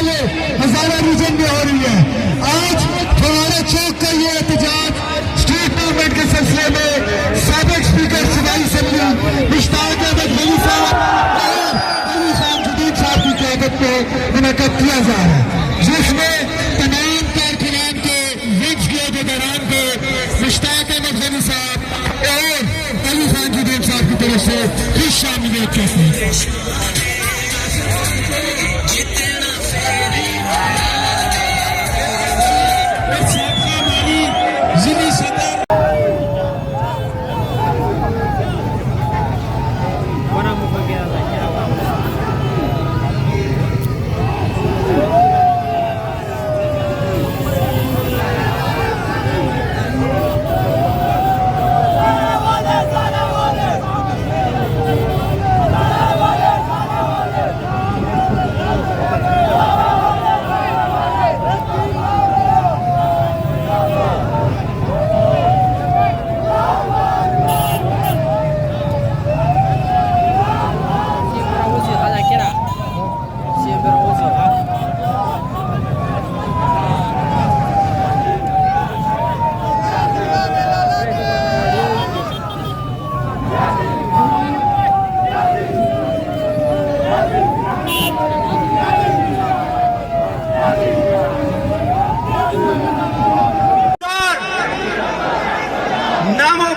वाले हजारा रीजन में हो रही है। आज फवारा चौक का ये एहतजाज स्ट्रीट मूवमेंट के सिलसिले में साबिक स्पीकर सूबाई असेंबली मुश्ताक अहमद वली साहब और अली खान जुदीद साहब की क़यादत में मुनक़्क़द किया जा रहा है, जिसमें तमाम कारकुनान को विंच के दौरान को मुश्ताक अहमद वली साहब और अली खान जुदीद साहब की तरफ से खुश शामिलियत करते हैं।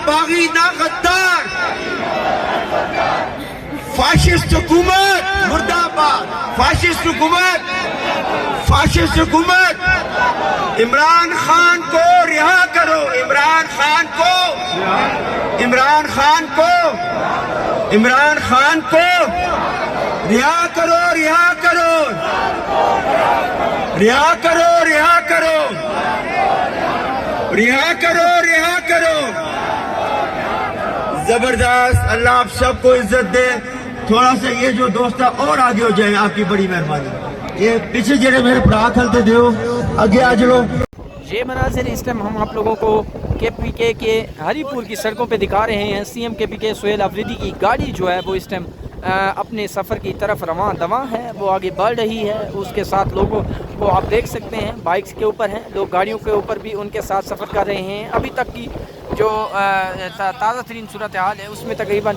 बागी ना गद्दार, फाशिस्ट हुकूमत मुर्दाबाद, फाशिस्ट हुकूमत, फाशिस्ट हुकूमत। इमरान खान को रिहा करो, इमरान खान को, इमरान खान को, इमरान खान को रिहा करो, रिहा करो, रिहा करो, रिहा करो, रिहा करो, रिहा करो। जबरदस्त, अल्लाह आप सबको इज्जत दे। थोड़ा सा ये जो दोस्त और आगे हो जाए, आपकी बड़ी मेहरबानी। ये पीछे जेड़े मेरे भरा खलते दो आगे आ जाओ। ये मनाजिर इस टाइम हम आप लोगों को KPK के हरीपुर की सड़कों पे दिखा रहे हैं। CM KPK सुहेल अफरीदी की गाड़ी जो है वो इस टाइम अपने सफ़र की तरफ रवां दवा है, वो आगे बढ़ रही है। उसके साथ लोगों को आप देख सकते हैं, बाइक्स के ऊपर हैं लोग, गाड़ियों के ऊपर भी उनके साथ सफ़र कर रहे हैं। अभी तक की जो ताज़ा तरीन सूरत हाल है उसमें तकरीबन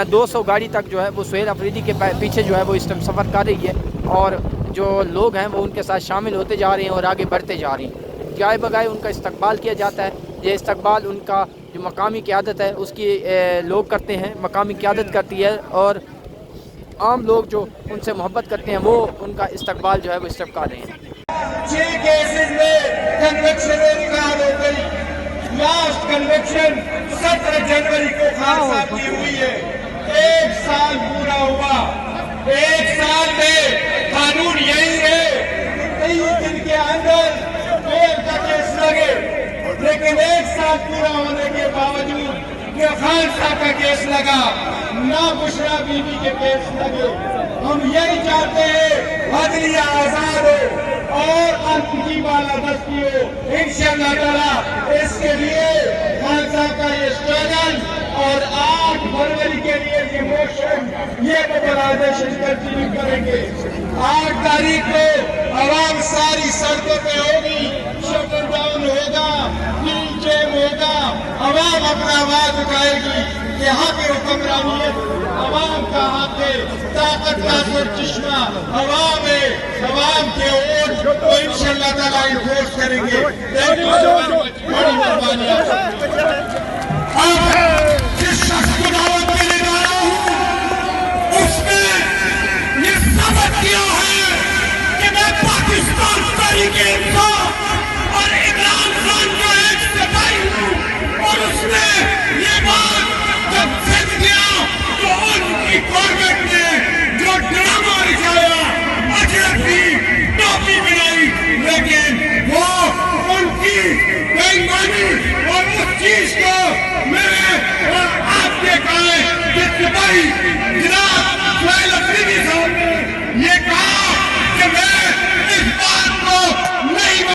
200 गाड़ी तक जो है वो सुहेल अफरीदी के पीछे जो है वो इस टाइम सफ़र कर रही है, और जो लोग हैं वो उनके साथ शामिल होते जा रहे हैं और आगे बढ़ते जा रहे हैं। जाए बगाए उनका इस्तकबाल किया जाता है। ये इस्तकबाल उनका जो मकामी क़यादत है उसकी लोग करते हैं, मकामी क़यादत करती है, और आम लोग जो उनसे मोहब्बत करते हैं वो उनका इस्तकबाल जो है वो इस टाइम कर रहे हैं। 6 केसेस में कन्वेक्शन निकाल हो गई। लास्ट कन्वेक्शन 17 जनवरी को खान साहब की हुई है। 1 साल पूरा हुआ। 1 साल में कानून यही है कि 23 दिन के अंदर बेल का केस लगे, लेकिन 1 साल पूरा होने के बावजूद ये खान साहब का केस लगा, ना बुशरा बीबी के केस लगे। हम यही चाहते हैं अदलिया आजाद हो और की बालादस्ती हो। इंशाअल्लाह ताला इसके लिए खान साहब का ये स्ट्रगल और 8 फरवरी के लिए ये मोशन, ये मोबिलाइजेशन कंटिन्यू करेंगे। 8 तारीख को आवाम सारी सड़कों पे होगी, शटर डाउन होगा, जैम होगा, आवाम अपना आवाज उठाएगी। यहाँ की हुक्मरानियत आवाम का हाथ है, ताकत का चश्मा आवाम है, आवाम के वोट को इंशाअल्लाह ताला इन्फोर्स करेंगे। बड़ी मेहरबानी। जिस शख्स को दावत देने जा रहा हूँ उसने ये सबक किया है कि मैं पाकिस्तान तरीके इंसाफ और इमरान खान का एक सिपाही हूँ, और उसने ये बात जब सिद्ध किया तो उनकी गवर्नमेंट ने जो ड्रामा दिखाया, अजरफी टोपी बनाई, लेकिन